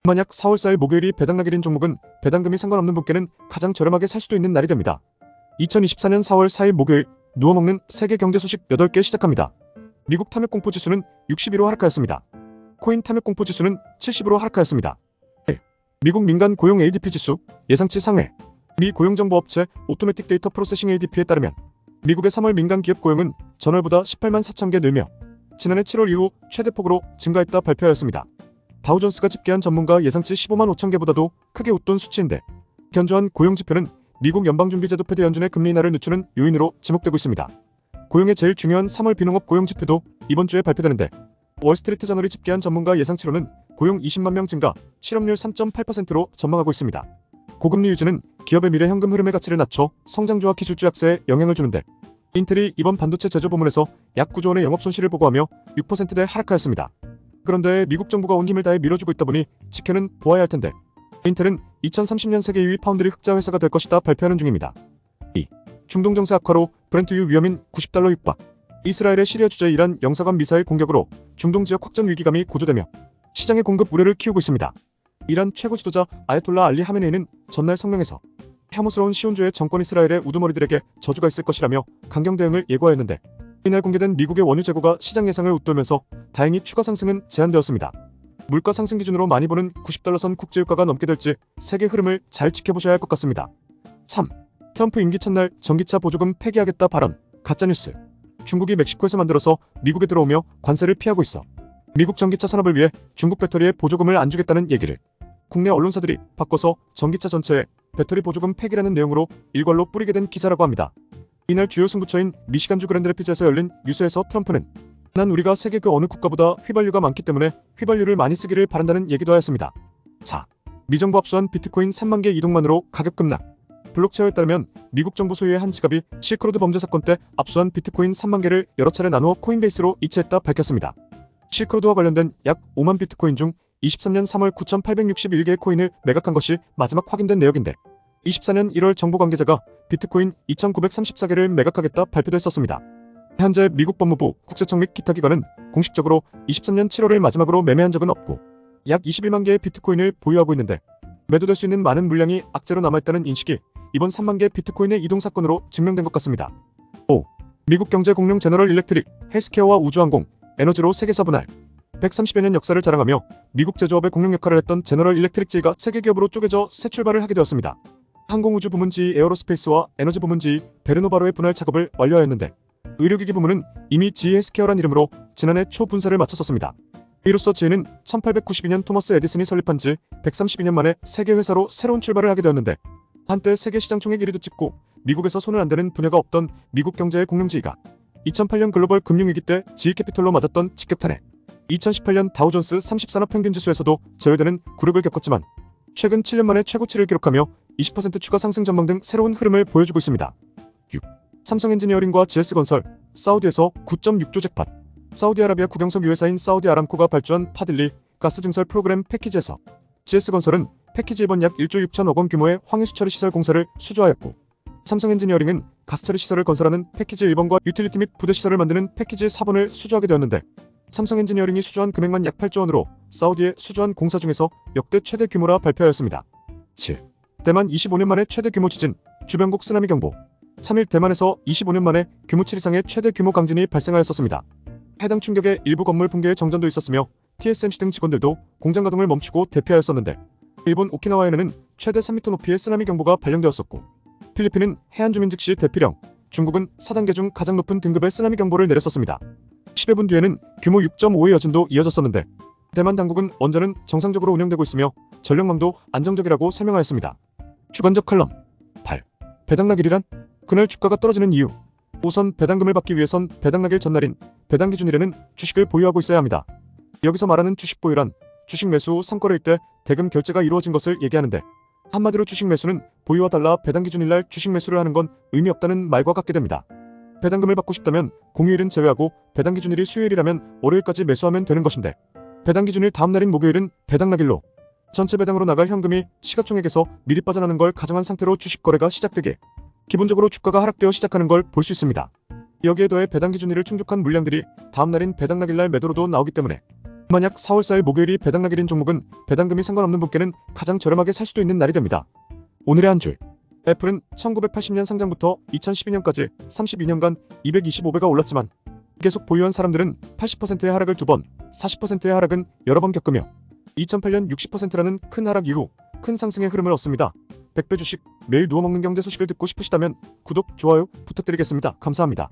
만약 4월 4일 목요일이 배당날일인 종목은 배당금이 상관없는 분께는 가장 저렴하게 살 수도 있는 날이 됩니다. 2024년 4월 4일 목요일 누워먹는 세계 경제 소식 8개 시작합니다. 미국 탐욕공포 지수는 61로 하락하였습니다. 코인 탐욕공포 지수는 70으로 하락하였습니다. 미국 민간 고용 ADP 지수 예상치 상회. 미 고용정보업체 오토매틱 데이터 프로세싱 ADP에 따르면 미국의 3월 민간 기업 고용은 전월보다 18만 4천 개 늘며 지난해 7월 이후 최대폭으로 증가했다 발표하였습니다. 다우존스가 집계한 전문가 예상치 15만 5천 개보다도 크게 웃돈 수치인데 견조한 고용지표는 미국 연방준비제도 패드 연준의 금리 인하를 늦추는 요인으로 지목되고 있습니다. 고용의 제일 중요한 3월 비농업 고용지표도 이번 주에 발표되는데 월스트리트 저널이 집계한 전문가 예상치로는 고용 20만 명 증가, 실업률 3.8%로 전망하고 있습니다. 고금리 유지는 기업의 미래 현금 흐름의 가치를 낮춰 성장주와 기술주 약세에 영향을 주는데 인텔이 이번 반도체 제조 부문에서 약 9조 원의 영업 손실을 보고하며 6%대 하락하였습니다. 그런데 미국 정부가 온 힘을 다해 밀어주고 있다 보니 지켜는 보아야 할 텐데 인텔은 2030년 세계 2위 파운드리 흑자 회사가 될 것이다 발표하는 중입니다. 2. 중동 정세 악화로 브렌트유 위험인 $90 육박. 이스라엘의 시리아 주재 이란 영사관 미사일 공격으로 중동 지역 확전 위기감이 고조되며 시장의 공급 우려를 키우고 있습니다. 이란 최고 지도자 아야톨라 알리 하메네이는 전날 성명에서 혐오스러운 시온주의 정권 이스라엘의 우두머리들에게 저주가 있을 것이라며 강경 대응을 예고하였는데 이날 공개된 미국의 원유 재고가 시장 예상을 웃돌면서 다행히 추가 상승은 제한되었습니다. 물가 상승 기준으로 많이 보는 $90 선 국제유가가 넘게 될지 세계 흐름을 잘 지켜보셔야 할 것 같습니다. 3. 트럼프 임기 첫날 전기차 보조금 폐기하겠다 발언 가짜뉴스. 중국이 멕시코에서 만들어서 미국에 들어오며 관세를 피하고 있어 미국 전기차 산업을 위해 중국 배터리에 보조금을 안 주겠다는 얘기를 국내 언론사들이 바꿔서 전기차 전체에 배터리 보조금 폐기라는 내용으로 일괄로 뿌리게 된 기사라고 합니다. 이날 주요 승부처인 미시간주 그랜드래피즈에서 열린 뉴스에서 트럼프는 난 우리가 세계 그 어느 국가보다 휘발유가 많기 때문에 휘발유를 많이 쓰기를 바란다는 얘기도 하였습니다. 4. 미정부 압수한 비트코인 3만 개 이동만으로 가격 급락. 블록체어에 따르면 미국 정부 소유의 한 지갑이 실크로드 범죄 사건 때 압수한 비트코인 3만 개를 여러 차례 나누어 코인베이스로 이체했다 밝혔습니다. 실크로드와 관련된 약 5만 비트코인 중 23년 3월 9,861개의 코인을 매각한 것이 마지막 확인된 내역인데 24년 1월 정부 관계자가 비트코인 2,934개를 매각하겠다 발표됐었습니다. 현재 미국 법무부, 국세청 및 기타 기관은 공식적으로 23년 7월을 마지막으로 매매한 적은 없고 약 21만 개의 비트코인을 보유하고 있는데 매도될 수 있는 많은 물량이 악재로 남아있다는 인식이 이번 3만 개 비트코인의 이동 사건으로 증명된 것 같습니다. 5. 미국 경제 공룡 제너럴 일렉트릭, 헬스케어와 우주항공, 에너지로 세계사 분할. 130여 년 역사를 자랑하며 미국 제조업의 공룡 역할을 했던 제너럴 일렉트릭지가 세계 기업으로 쪼개져 새 출발을 하게 되었습니다. 항공우주 부문 지위 에어로스페이스와 에너지 부문 지위 베르노바로의 분할 작업을 완료하였는데 의료기기 부문은 이미 지휘 헬스케어란 이름으로 지난해 초 분사를 마쳤었습니다. 이로써 지휘는 1892년 토머스 에디슨이 설립한 지 132년 만에 세계 회사로 새로운 출발을 하게 되었는데 한때 세계 시장 총액 1위도 찍고 미국에서 손을 안 대는 분야가 없던 미국 경제의 공룡지휘가 2008년 글로벌 금융위기 때 지휘캐피털로 맞았던 직격탄에 2018년 다우존스 30산업 평균지수에서도 제외되는 굴욕을 겪었지만 최근 7년 만에 최고치를 기록하며 20% 추가 상승 전망 등 새로운 흐름을 보여주고 있습니다. 6. 삼성엔지니어링과 GS건설, 사우디에서 9.6조 잭팟. 사우디아라비아 국영석 유회사인 사우디 아람코가 발주한 파딜리 가스 증설 프로그램 패키지에서 GS건설은 패키지 1번 약 1조 6천억 원 규모의 황유수 처리 시설 공사를 수주하였고 삼성엔지니어링은 가스 처리 시설을 건설하는 패키지 1번과 유틸리티 및 부대 시설을 만드는 패키지 4번을 수주하게 되었는데 삼성엔지니어링이 수주한 금액만 약 8조 원으로 사우디에 수주한 공사 중에서 역대 최대 규모라 발표하였습니다. 7. 대만 25년 만에 최대 규모 지진, 주변국 쓰나미 경보. 3일 대만에서 25년 만에 규모 7 이상의 최대 규모 강진이 발생하였었습니다. 해당 충격에 일부 건물 붕괴의 정전도 있었으며 TSMC 등 직원들도 공장 가동을 멈추고 대피하였었는데 일본 오키나와에는 최대 3m 높이의 쓰나미 경보가 발령되었었고 필리핀은 해안 주민 즉시 대피령, 중국은 4단계 중 가장 높은 등급의 쓰나미 경보를 내렸었습니다. 10여 분 뒤에는 규모 6.5의 여진도 이어졌었는데 대만 당국은 원전은 정상적으로 운영되고 있으며 전력망도 안정적이라고 설명하였습니다. 주관적 칼럼 8. 배당날일이란? 그날 주가가 떨어지는 이유. 우선 배당금을 받기 위해선 배당날일 전날인 배당기준일에는 주식을 보유하고 있어야 합니다. 여기서 말하는 주식 보유란 주식 매수 후 상거래일 때 대금 결제가 이루어진 것을 얘기하는데 한마디로 주식 매수는 보유와 달라 배당기준일날 주식 매수를 하는 건 의미 없다는 말과 같게 됩니다. 배당금을 받고 싶다면 공휴일은 제외하고 배당기준일이 수요일이라면 월요일까지 매수하면 되는 것인데 배당기준일 다음날인 목요일은 배당날일로 전체 배당으로 나갈 현금이 시가총액에서 미리 빠져나는 걸 가정한 상태로 주식 거래가 시작되기에 기본적으로 주가가 하락되어 시작하는 걸 볼 수 있습니다. 여기에 더해 배당기준일을 충족한 물량들이 다음날인 배당날일날 매도로도 나오기 때문에 만약 4월 4일 목요일이 배당날인 종목은 배당금이 상관없는 분께는 가장 저렴하게 살 수도 있는 날이 됩니다. 오늘의 한 줄. 애플은 1980년 상장부터 2012년까지 32년간 225배가 올랐지만 계속 보유한 사람들은 80%의 하락을 2번, 40%의 하락은 여러 번 겪으며 2008년 60%라는 큰 하락 이후 큰 상승의 흐름을 얻습니다. 100배 주식, 매일 누워먹는 경제 소식을 듣고 싶으시다면 구독, 좋아요 부탁드리겠습니다. 감사합니다.